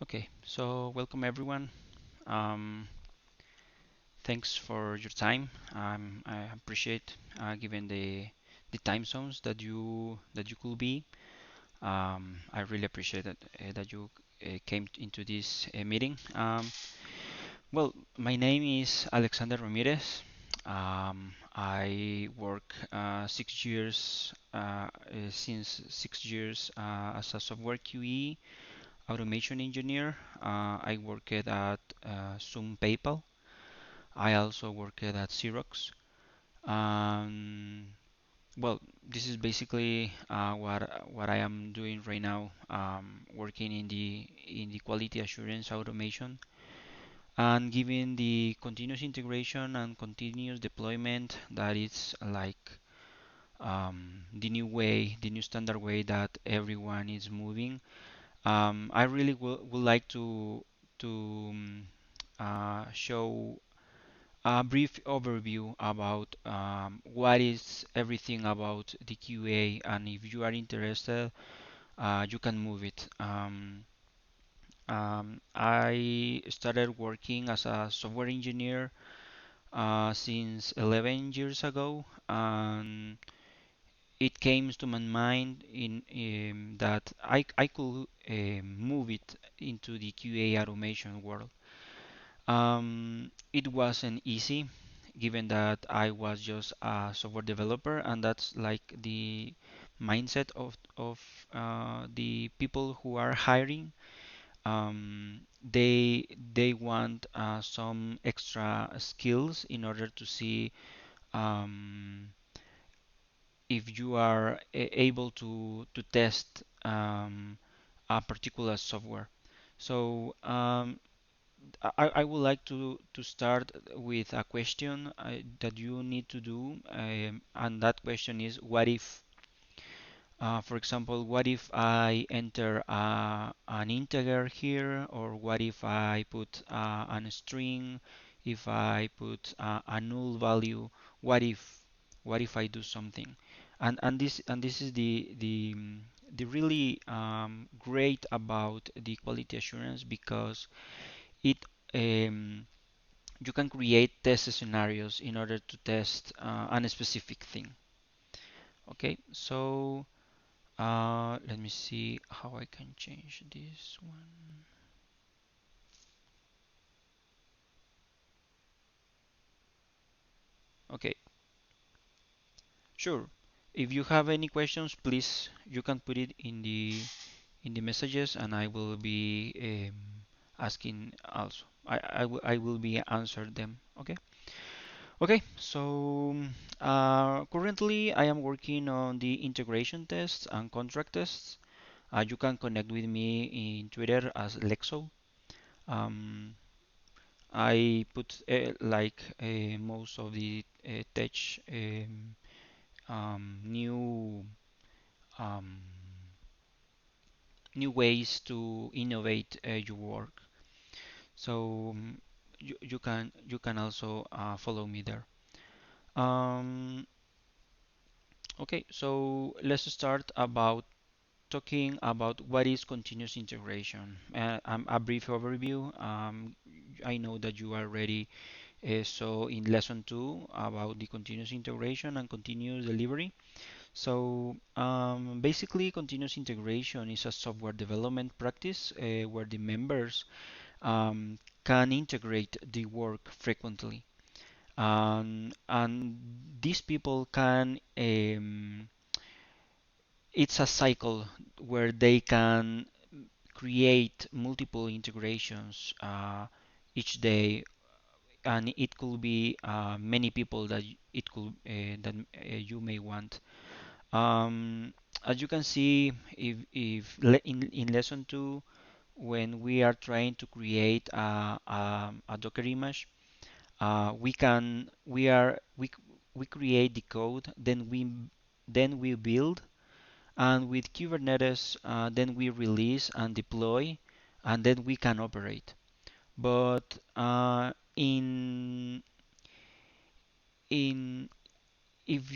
Okay, so welcome everyone. Um, Thanks for your time. I appreciate given the time zones that you could be. I really appreciate that you came into this meeting. Well, my name is Alexander Ramirez. I work 6 years since 6 years as a software QE automation engineer. I worked at Zoom PayPal. I also worked at Xerox. Um, well, this is basically what I am doing right now, working in the quality assurance automation and giving the continuous integration and continuous deployment that is like the new way, the new standard way that everyone is moving. I really would like to show a brief overview about what is everything about the QA, and if you are interested, you can move it. I started working as a software engineer since 11 years ago, and it came to my mind in that I could move it into the QA automation world. It wasn't easy given that I was just a software developer, and that's like the mindset of the people who are hiring. They want some extra skills in order to see um, if you are able to test a particular software. So I would like to start with a question that you need to do, and that question is, what if, for example, what if I enter an integer here, or what if I put an string, if I put a null value, what if, what if I do something? And this is the really great about the quality assurance, because it um, you can create test scenarios in order to test a specific thing. Okay, so let me see how I can change this one. Okay, sure. If you have any questions, please you can put it in the messages, and I will be asking also. I will be answer them. Okay. Okay, so currently I am working on the integration tests and contract tests. You can connect with me in Twitter as Lexo. Um, I put most of the tech new um, new ways to innovate your work. So you can also follow me there. Um, okay, so let's start about talking about what is continuous integration. A brief overview. I know that you are ready. So in lesson 2 about the continuous integration and continuous delivery. So basically, continuous integration is a software development practice where the members can integrate the work frequently. And these people can it's a cycle where they can create multiple integrations each day, and it could be many people that you may want. As you can see, if in lesson 2, when we are trying to create a Docker image, we create the code, then we build, and with Kubernetes, then we release and deploy, and then we can operate. But in if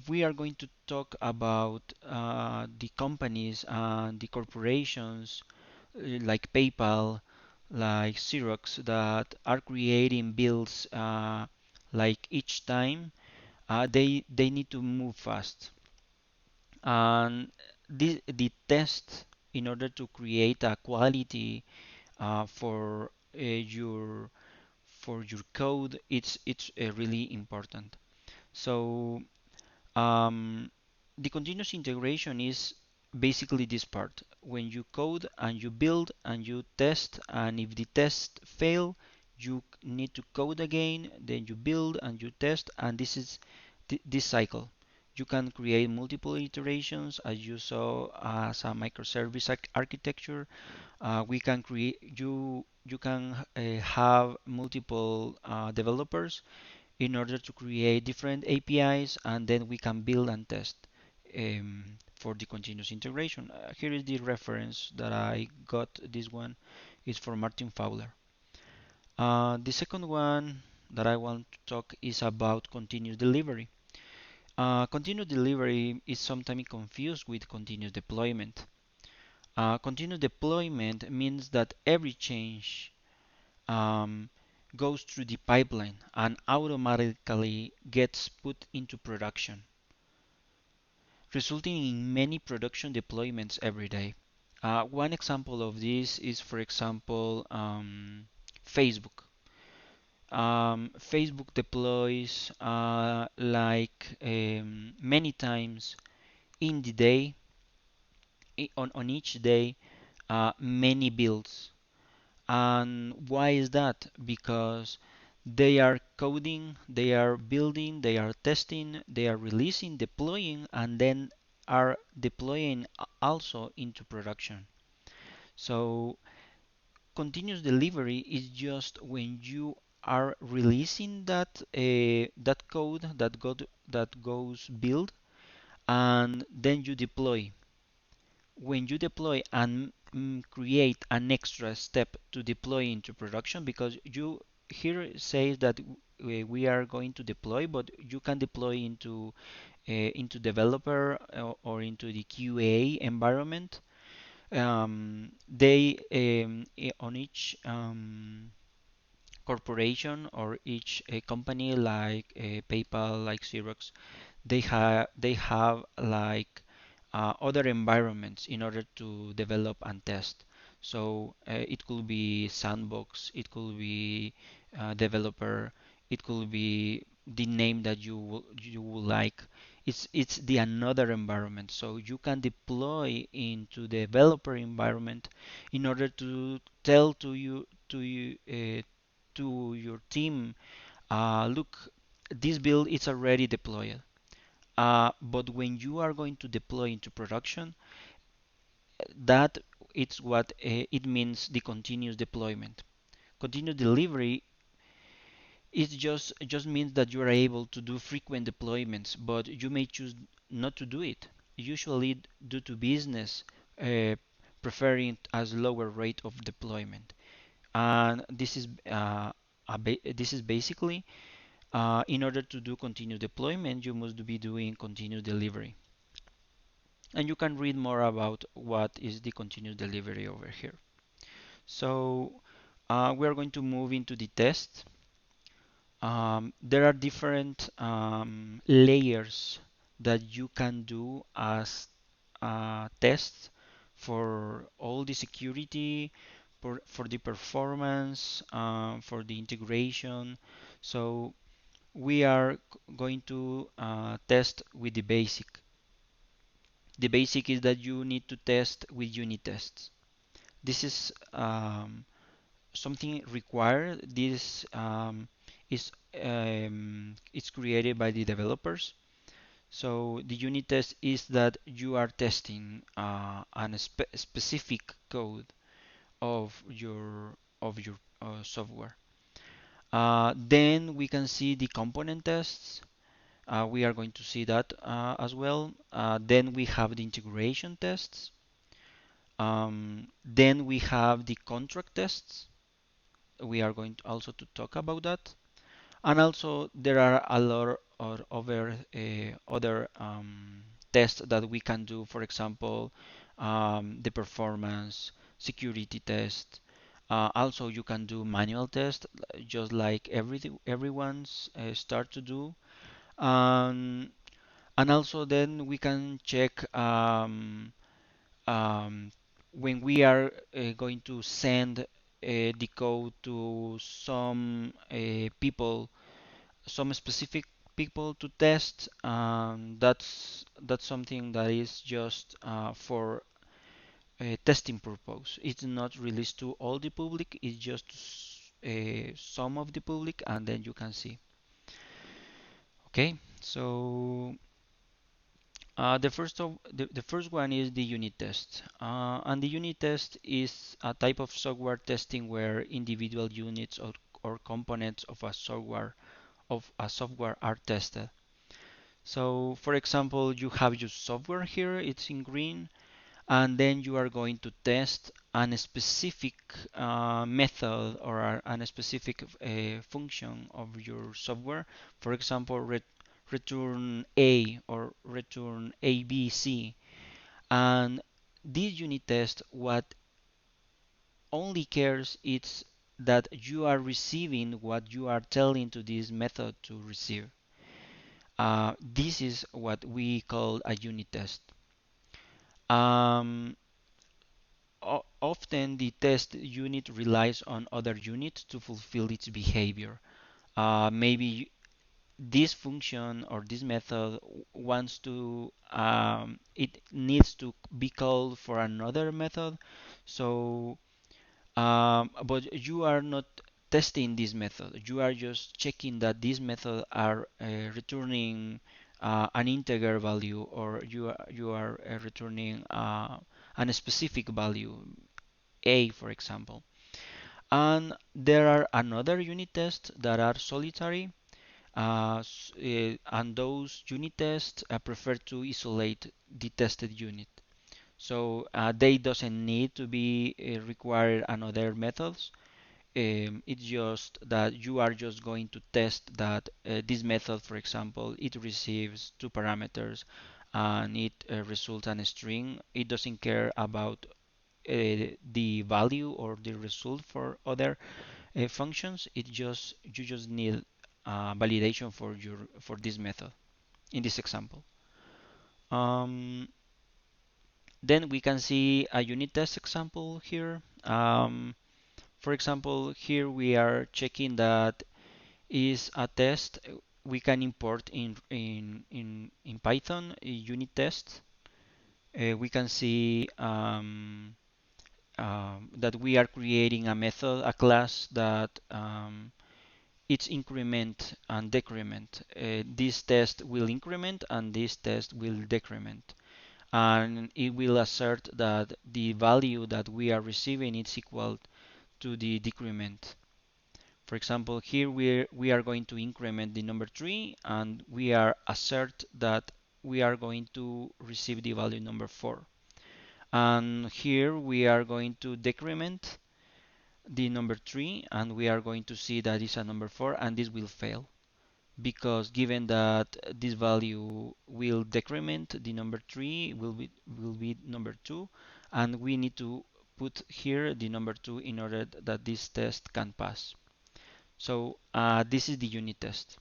we are going to talk about the companies and the corporations, like PayPal, like Xerox, that are creating bills like each time, they need to move fast. And the test in order to create a quality your for your code, it's really important. So um, the continuous integration is basically this part. When you code and you build and you test, and if the test fail, you need to code again, then you build and you test, and this is this cycle. You can create multiple iterations as you saw as a microservice architecture. We can create you can have multiple developers in order to create different APIs, and then we can build and test for the continuous integration. Here is the reference that I got. This one is for Martin Fowler. The second one that I want to talk is about continuous delivery. Continuous delivery is sometimes confused with continuous deployment. Continuous deployment means that every change um, goes through the pipeline and automatically gets put into production, resulting in many production deployments every day. One example of this is, for example, Facebook. Facebook deploys many times in the day, on each day, many builds. And why is that? Because they are coding, they are building, they are testing, they are releasing, deploying, and then are deploying also into production. So continuous delivery is just when you are releasing that code that goes build, and then you deploy. When you deploy and create an extra step to deploy into production, because you here says that we are going to deploy, but you can deploy into developer or into the QA environment. They on each corporation or each company like PayPal, like Xerox, they have like other environments in order to develop and test. So it could be sandbox, it could be developer, it could be the name that you will like. It's the another environment. So you can deploy into the developer environment in order to tell to your team, look, this build is already deployed. But when you are going to deploy into production, that it's what it means, the continuous deployment. Continuous delivery it just means that you are able to do frequent deployments, but you may choose not to do it. Usually due to business uh, preferring as lower rate of deployment. And this is basically in order to do continuous deployment, you must be doing continuous delivery. And you can read more about what is the continuous delivery over here. So we are going to move into the test. There are different layers that you can do as tests for all the security, for the performance, for the integration. So we are going to test with the basic. The basic is that you need to test with unit tests. This is something required. This is it's created by the developers. So the unit test is that you are testing a specific code of your software. Then we can see the component tests. We are going to see that as well. Then we have the integration tests. Then we have the contract tests. We are going to also to talk about that. And also there are a lot of other tests that we can do. For example, the performance, security test. Also, you can do manual test, just like everyone's start to do. Um, and also, then we can check um, when we are going to send the code to some people, some specific people to test. That's something that is just for testing purpose. It's not released to all the public. It's just some of the public, and then you can see. Okay, so the first one is the unit test, and the unit test is a type of software testing where individual units or components of a software are tested. So, for example, you have your software here; it's in green, and then you are going to test a specific method or a specific function of your software. For example, return A or return ABC. And this unit test, what only cares is that you are receiving what you are telling to this method to receive. This is what we call a unit test. Um, Often the test unit relies on other units to fulfill its behavior. Maybe this function or this method wants to it needs to be called for another method. So but you are not testing this method, you are just checking that these methods are returning an integer value, or you are returning a specific value, a, for example. And there are another unit tests that are solitary, and those unit tests prefer to isolate the tested unit. So they doesn't need to be required another methods. It's just that you are just going to test that this method, for example, it receives two parameters and it results in a string. It doesn't care about the value or the result for other functions. It just you just need validation for this method in this example. Um, then we can see a unit test example here. For example, here we are checking that is a test we can import in Python a unit test. We can see that we are creating a method, a class that it's increment and decrement. This test will increment and this test will decrement. And it will assert that the value that we are receiving is equal to the decrement. For example, here we are going to increment the number 3 and we are assert that we are going to receive the value number 4. And here we are going to decrement the number 3 and we are going to see that it's a number 4, and this will fail because given that this value will decrement, the number 3 will be number 2, and we need to put here the number 2 in order that this test can pass. So this is the unit test.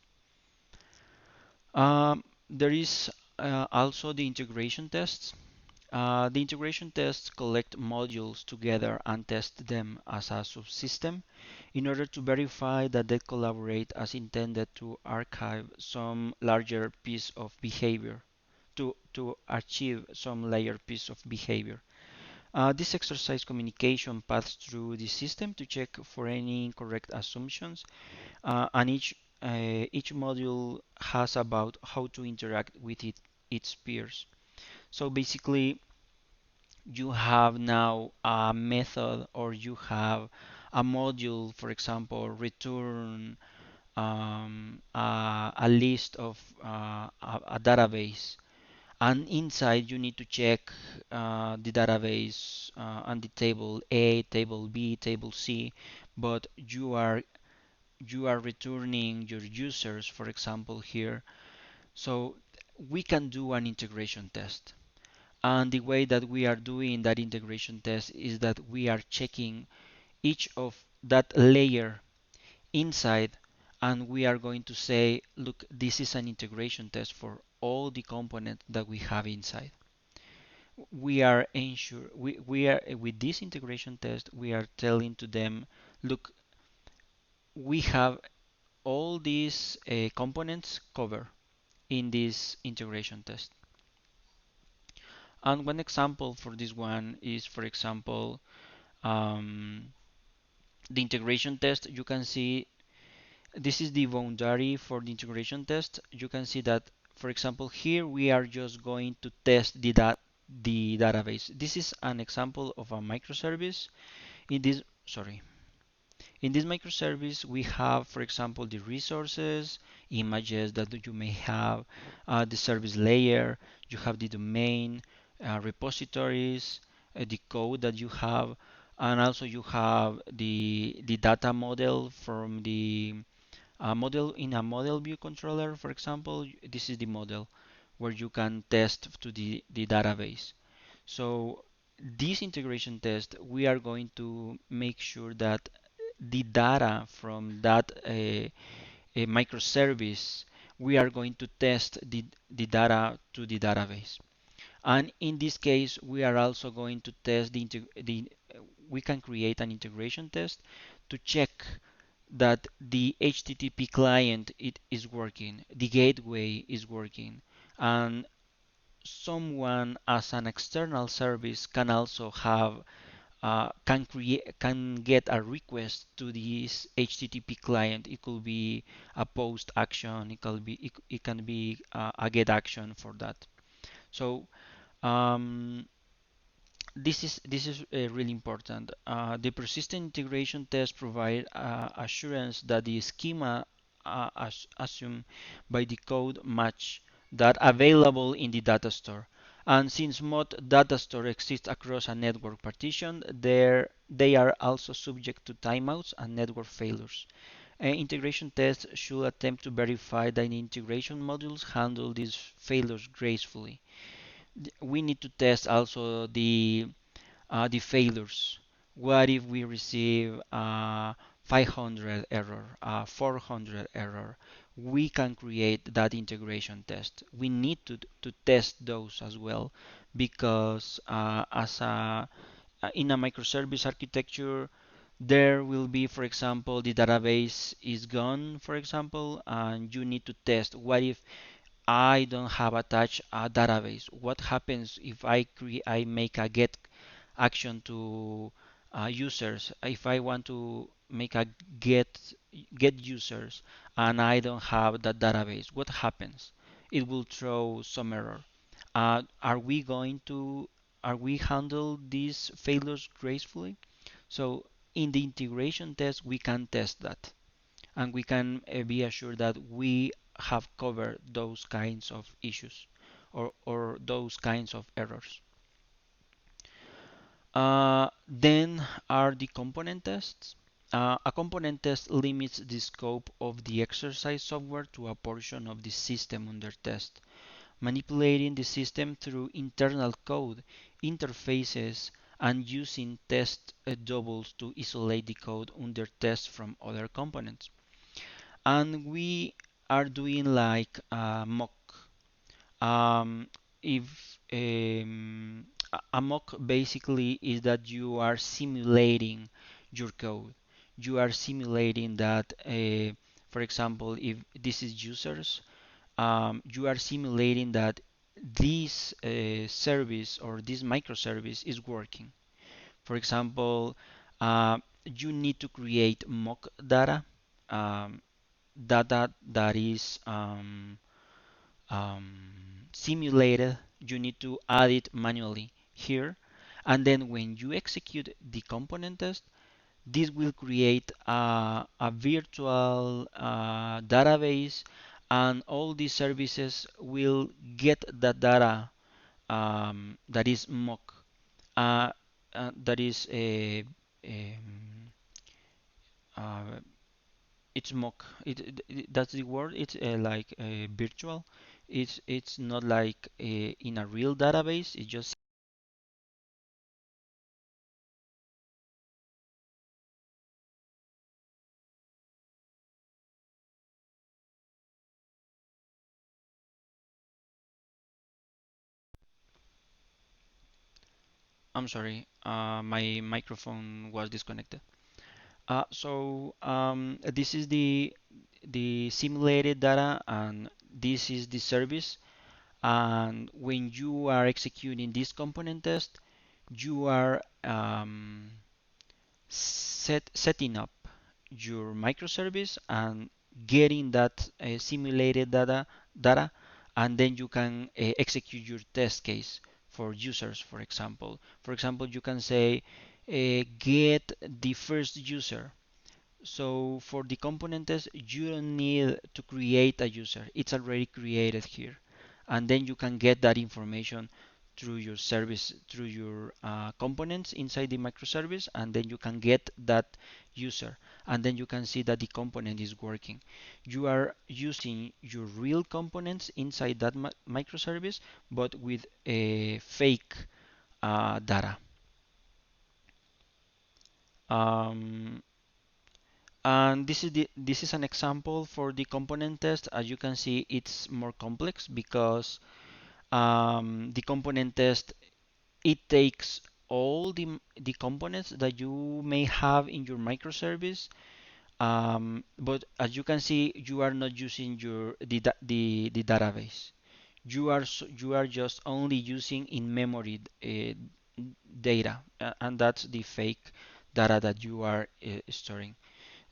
There is also the integration tests. The integration tests collect modules together and test them as a subsystem in order to verify that they collaborate as intended to archive some larger piece of behavior, to achieve some layer piece of behavior. This exercise communication paths through the system to check for any incorrect assumptions, and each module has about how to interact with its peers. So basically, you have now a method or you have a module, for example, return a list of a database, and inside you need to check the database and the table A, table B, table C, but you are returning your users, for example, here. So we can do an integration test. And the way that we are doing that integration test is that we are checking each of that layer inside, and we are going to say, look, this is an integration test for all the components that we have inside. We are ensure we are with this integration test, we are telling to them, look, we have all these components covered in this integration test. And one example for this one is, for example, um, the integration test. You can see this is the boundary for the integration test. You can see that, for example, here we are just going to test the database. This is an example of a microservice. In this, sorry, in this microservice, we have, for example, the resources, images that you may have, the service layer, you have the domain, repositories, the code that you have, and also you have the data model from the model in a model view controller, for example. This is the model where you can test to the database. So this integration test, we are going to make sure that the data from that a microservice, we are going to test the data to the database. And in this case, we are also going to test we can create an integration test to check that the HTTP client it is working, the gateway is working, and someone as an external service can also have can get a request to this HTTP client. It could be a post action. It can be a get action for that. So um, this is really important. The persistent integration test provide assurance that the schema assumed by the code match that available in the data store. And since mod data store exists across a network partition, they are also subject to timeouts and network failures. Integration tests should attempt to verify that the integration modules handle these failures gracefully. We need to test also the failures. What if we receive 500 error, 400 error? We can create that integration test. We need to test those as well because in a microservice architecture, there will be, for example, the database is gone, for example, and you need to test what if I don't have attached a database. What happens if I make a get action to users? If I want to make a get users and I don't have that database, what happens? It will throw some error. Are we going to are we handle these failures gracefully? So in the integration test, we can test that and we can be assured that we have covered those kinds of issues or those kinds of errors. Then are the component tests. A component test limits the scope of the exercise software to a portion of the system under test, manipulating the system through internal code, interfaces, and using test doubles to isolate the code under test from other components. And we are doing like a mock. Um, if a mock basically is that you are simulating your code. You are simulating that, for example, if this is users, you are simulating that this service or this microservice is working. For example, you need to create mock data. Um, data that is simulated, you need to add it manually here. And then when you execute the component test, this will create a virtual database, and all these services will get that data that is mock, that is uh, it's mock. That's the word. It's like virtual. It's not like in a real database. It just I'm sorry, my microphone was disconnected. This is the simulated data, and this is the service. And when you are executing this component test, you are setting up your microservice and getting that simulated data, and then you can execute your test case for users. For example, you can say get the first user. So for the component test, you don't need to create a user. It's already created here. And then you can get that information through your service, through your components inside the microservice, and then you can get that user. And then you can see that the component is working. You are using your real components inside that microservice, but with a fake data. Um, And this is an example for the component test. As you can see, it's more complex because the component test, it takes all the components that you may have in your microservice. But as you can see, you are not using the database. You are just only using in memory data, and that's the fake data that you are storing.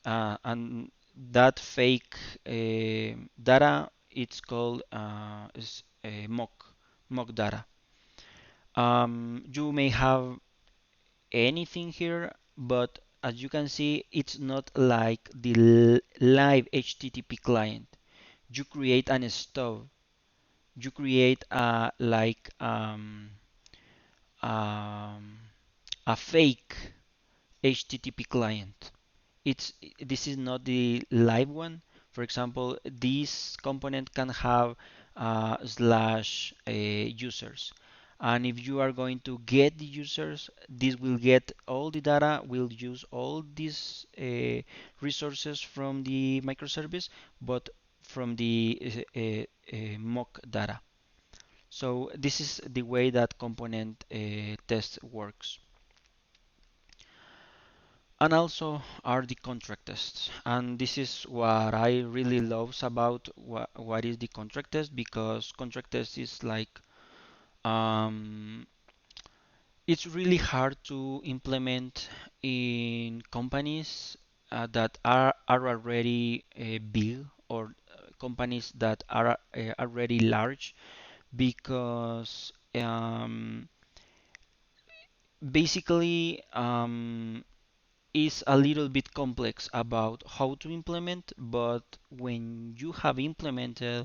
And that fake data, it's called mock data. You may have anything here, but as you can see, it's not like the live HTTP client. You create an stub. You create um, a fake HTTP client. it's this is not the live one. For example, this component can have slash users, and if you are going to get the users, this will get all the data, will use all these resources from the microservice, but from the mock data. So this is the way that component test works. And also are the contract tests. And this is what I really love about what is the contract test, because contract test is like um, it's really hard to implement in companies that are already big, or companies that are already large, because basically is a little bit complex about how to implement, but when you have implemented,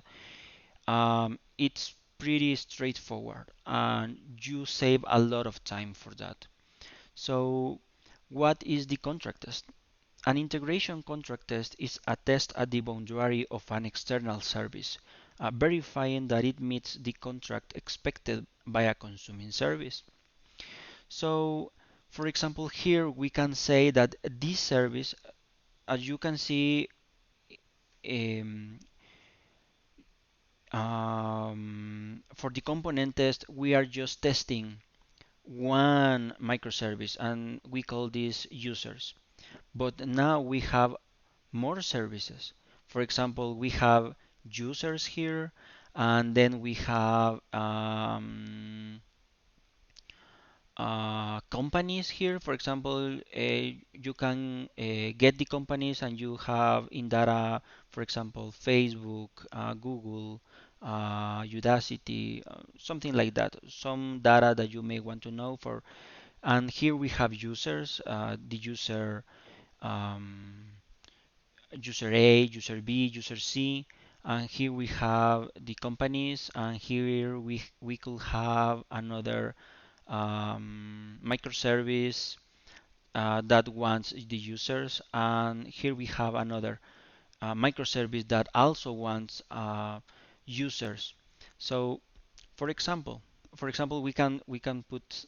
it's pretty straightforward and you save a lot of time for that. So, what is the contract test? An integration contract test is a test at the boundary of an external service, verifying that it meets the contract expected by a consuming service. So, for example, here we can say that this service, as you can see, um, for the component test, we are just testing one microservice and we call this users. But now we have more services. For example, we have users here, and then we have companies here. For example, you can get the companies and you have in data, for example, Facebook, Google, Udacity, something like that. Some data that you may want to know for. And here we have users, the um, user A, user B, user C. And here we have the companies, and here we could have another microservice that wants the users, and here we have another microservice that also wants users. So for example, we can put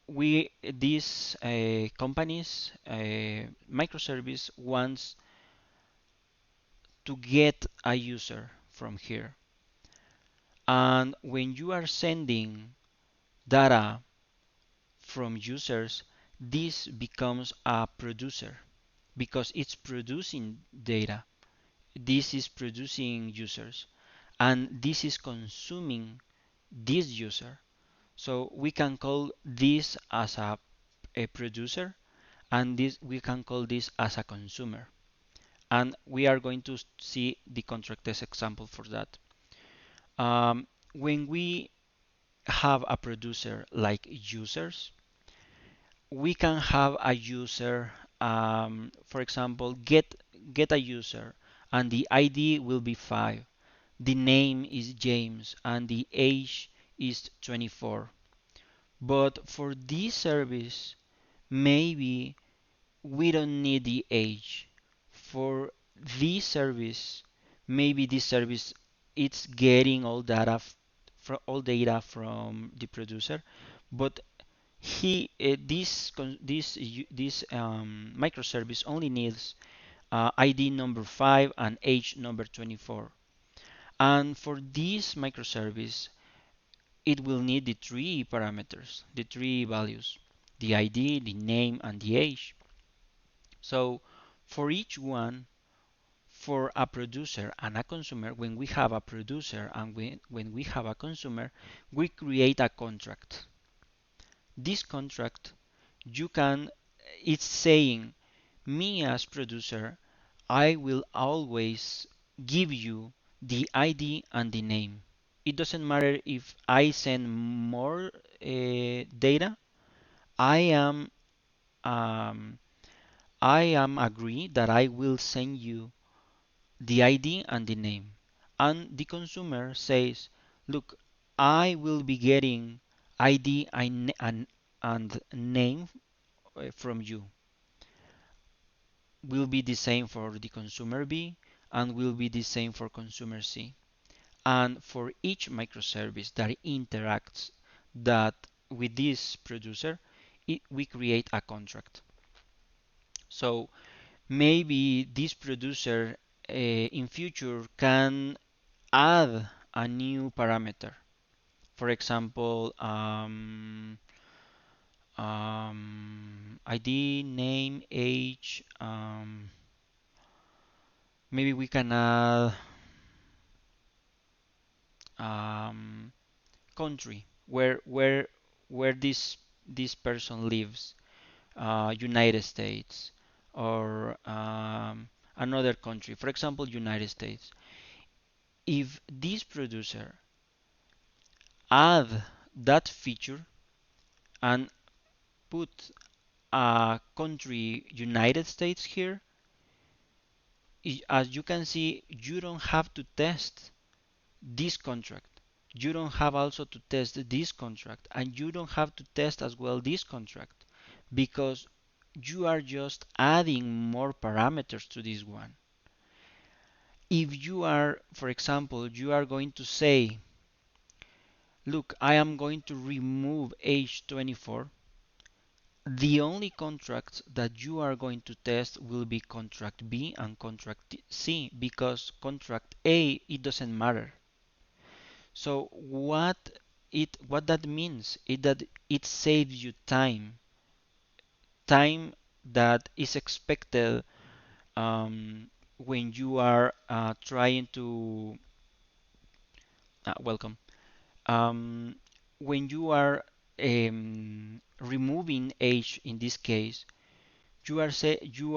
we these companies microservice wants to get a user from here, and when you are sending data from users, this becomes a producer because it's producing data. This is producing users, and this is consuming this user. So we can call this as a producer, and this we can call this as a consumer. And we are going to see the contract test example for that. When we have a producer like users, we can have a user, for example, get a user, and the ID will be 5. The name is James, and the age is 24. But for this service, maybe we don't need the age. For this service, maybe this service it's getting all data from the producer, but this microservice only needs ID number 5 and age number 24. And for this microservice, it will need the three parameters, the three values, the ID, the name, and the age. So for each one, for a producer and a consumer, when we have a producer and when we have a consumer, we create a contract. This contract, you can, it's saying, me as producer, I will always give you the ID and the name. It doesn't matter if I send more data. I am um, I am agree that I will send you the ID and the name. And the consumer says, look, I will be getting ID and name from you. Will be the same for the consumer B and will be the same for consumer C. And for each microservice that interacts that with this producer, we create a contract. So maybe this producer in future can add a new parameter. For example, ID, name, age. Maybe we can add um, country where this person lives, United States or another country. For example, United States. If this producer add that feature and put a country United States here, as you can see, you don't have to test this contract. You don't have also to test this contract, and you don't have to test as well this contract because you are just adding more parameters to this one. If you are, for example, you are going to say, look, I am going to remove age 24, the only contracts that you are going to test will be contract B and contract C because contract A, it doesn't matter. So what that means is that it saves you time that is expected when you are trying to welcome when you are removing age in this case, you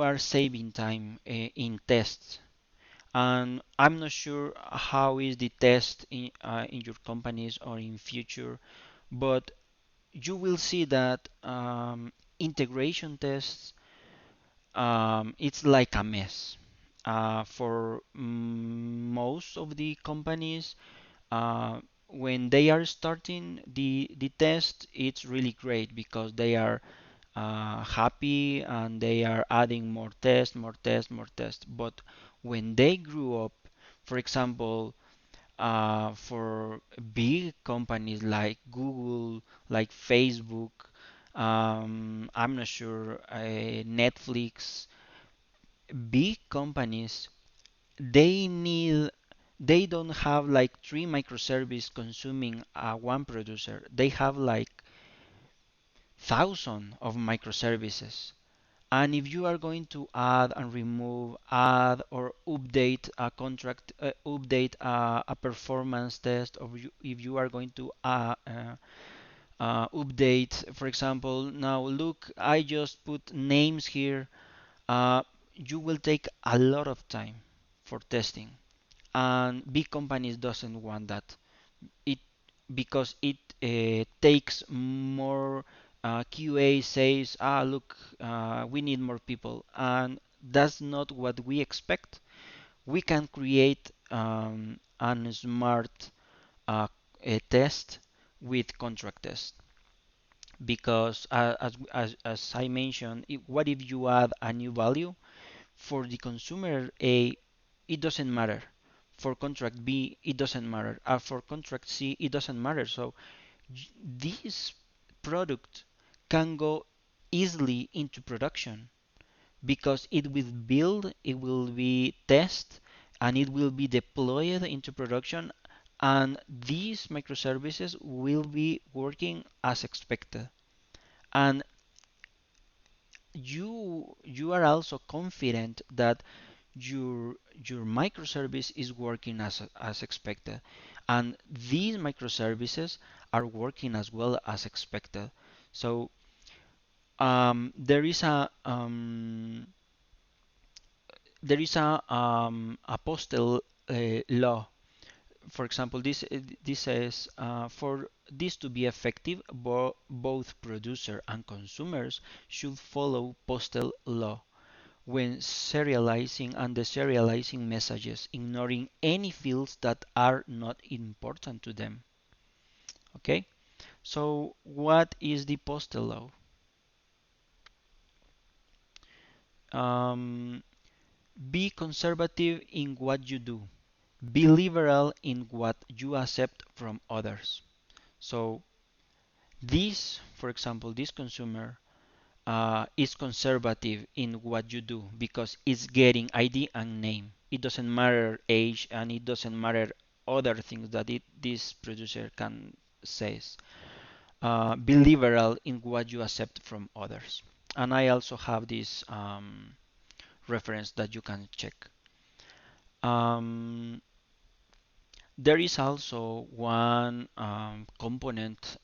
are saving time in tests. And I'm not sure how is the test in your companies or in future, but you will see that integration tests, it's like a mess. For most of the companies, uh, when they are starting the test, it's really great because they are happy and they are adding more tests, more tests, more tests. But when they grew up For example, for big companies like Google, like Facebook, I'm not sure, Netflix, big companies, they need, they don't have like three microservices consuming one producer. They have like thousands of microservices. And if you are going to add and remove, add or update a contract, update a performance test, or if you are going to update, for example, now look, I just put names here, you will take a lot of time for testing, and big companies doesn't want that. It because it takes more. QA says, look, we need more people, and that's not what we expect. We can create a smart a test with contract test, because as I mentioned, what if you add a new value for the consumer A? It doesn't matter. For contract B, it doesn't matter. For contract C, it doesn't matter. So this product can go easily into production, because it will build, it will be test, and it will be deployed into production, and these microservices will be working as expected. And you are also confident that your microservice is working as expected, and these microservices are working as well as expected. So there is a postal law. For example, this says, for this to be effective, both producer and consumers should follow postal law when serializing and deserializing messages, ignoring any fields that are not important to them. Okay, so what is the postal law? Um, be conservative in what you do. Be liberal in what you accept from others. So this, for example, this consumer is conservative in what you do because it's getting ID and name. It doesn't matter age, and it doesn't matter other things that this producer can says. Be liberal in what you accept from others. And I also have this reference that you can check. Um, there is also one component,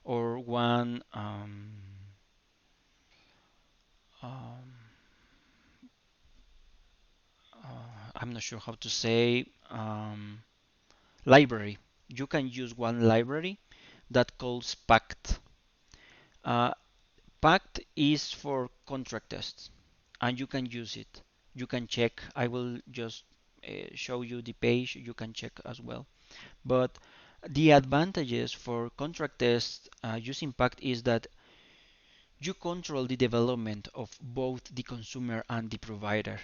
or one um, I'm not sure how to say, library. You can use one library that calls Pact. Uh, Pact is for contract tests, and you can use it. You can check. I will just show you the page. You can check as well. But the advantages for contract tests using Pact is that you control the development of both the consumer and the provider.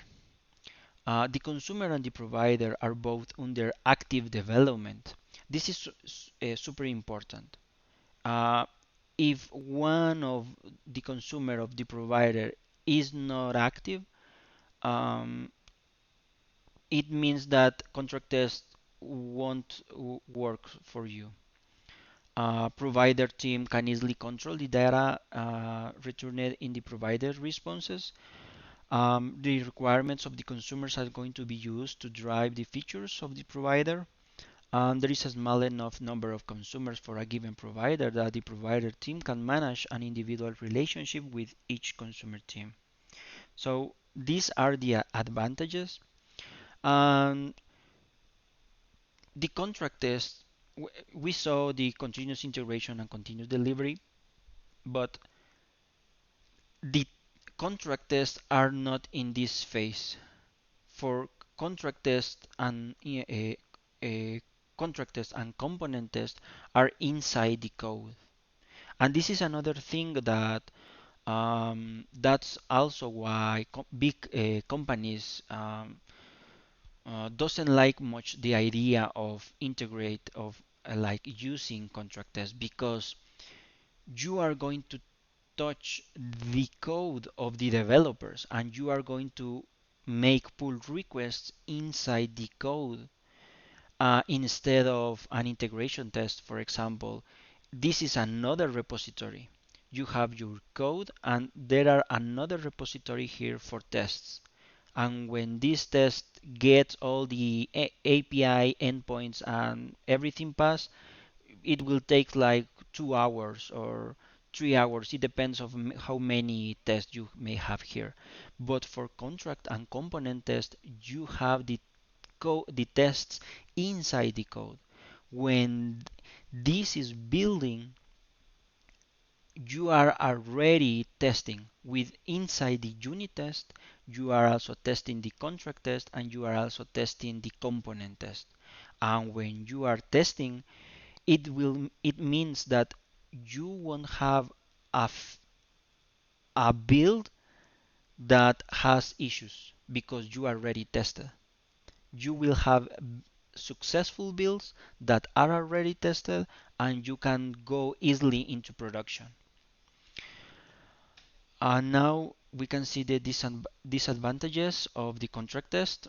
The consumer and the provider are both under active development. This is super important. Uh, if one of the consumer of the provider is not active, um, it means that contract test won't work for you. Provider team can easily control the data returned in the provider responses. The requirements of the consumers are going to be used to drive the features of the provider. There is a small enough number of consumers for a given provider that the provider team can manage an individual relationship with each consumer team. So these are the advantages. And the contract test, we saw the continuous integration and continuous delivery, but the contract tests are not in this phase. For contract test and contract test and component test are inside the code. And this is another thing that that's also why big companies doesn't like much the idea of integrate of like using contract tests because you are going to touch the code of the developers and you are going to make pull requests inside the code instead of an integration test, for example. This is another repository. You have your code and there are another repository here for tests. And when this test gets all the API endpoints and everything pass, it will take like 2 hours or 3 hours. It depends on how many tests you may have here. But for contract and component test, you have the tests inside the code. When this is building, you are already testing with inside the unit test. You are also testing the contract test and you are also testing the component test. And when you are testing, it means that you won't have a build that has issues because you already tested. You will have successful builds that are already tested and you can go easily into production. Now we can see the disadvantages of the contract test.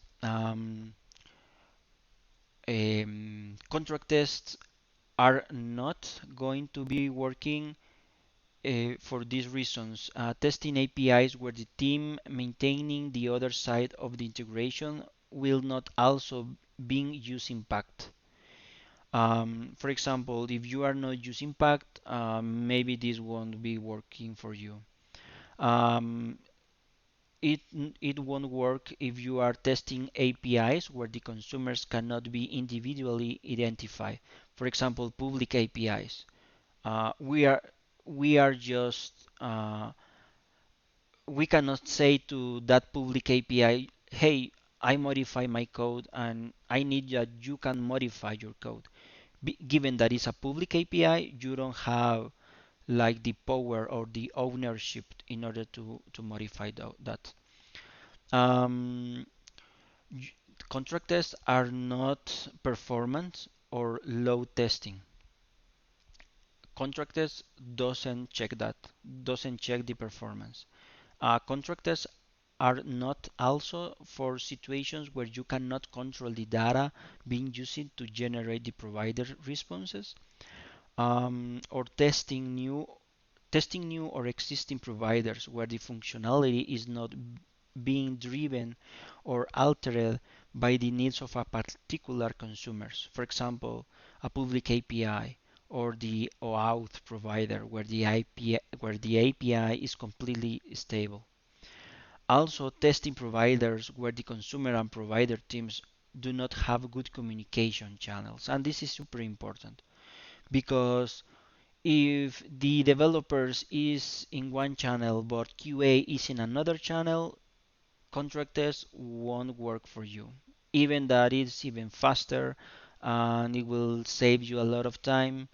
Contract tests are not going to be working for these reasons. Testing APIs where the team maintaining the other side of the integration will not also be using Pact. For example, if you are not using Pact, maybe this won't be working for you. Um, it it won't work if you are testing APIs where the consumers cannot be individually identified. For example, public APIs. We are just we cannot say to that public API, hey, I modify my code and I need that you can modify your code. Given that it's a public API, you don't have like the power or the ownership in order to modify that. Um, Contract tests are not performance or load testing. Contract test doesn't check that, doesn't check the performance. Contract tests are not also for situations where you cannot control the data being used to generate the provider responses, or testing new or existing providers where the functionality is not being driven or altered by the needs of a particular consumers. For example, a public API or the OAuth provider where the API is completely stable. Also, testing providers where the consumer and provider teams do not have good communication channels. And this is super important because if the developers is in one channel but QA is in another channel, contract tests won't work for you. Even that is even faster and it will save you a lot of time.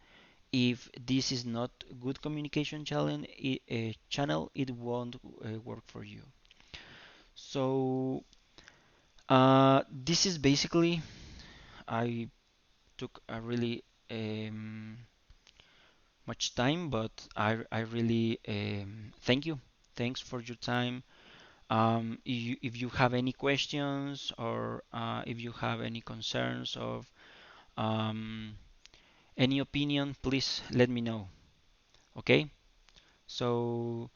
If this is not good communication channel, it won't work for you. So this is basically, I took a really much time, but I really thank you. Thanks for your time. If you have any questions or if you have any concerns of um, any opinion, please let me know. Okay? So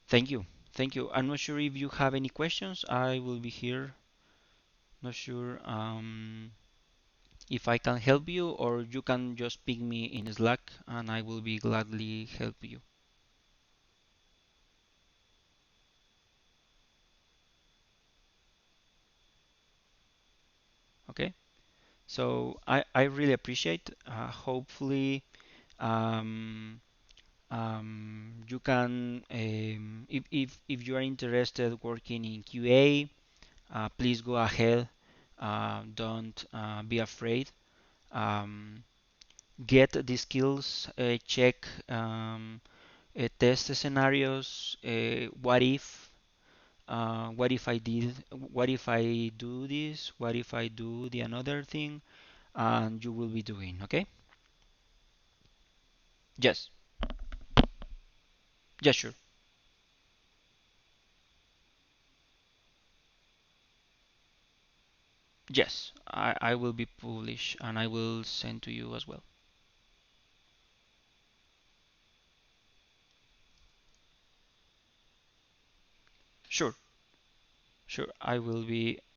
thank you. Thank you. I'm not sure if you have any questions. I will be here. Not sure if I can help you or you can just ping me in Slack and I will be gladly help you. Okay? So I really appreciate. Hopefully, um, you can, if you are interested working in QA, please go ahead. Don't be afraid. Um, get the skills. Check test scenarios. What if? what if I did, what if I do this, what if I do the another thing, and you will be doing, okay? Yes, yes, sure. Yes, I will be published and I will send to you as well. Sure, sure. I will be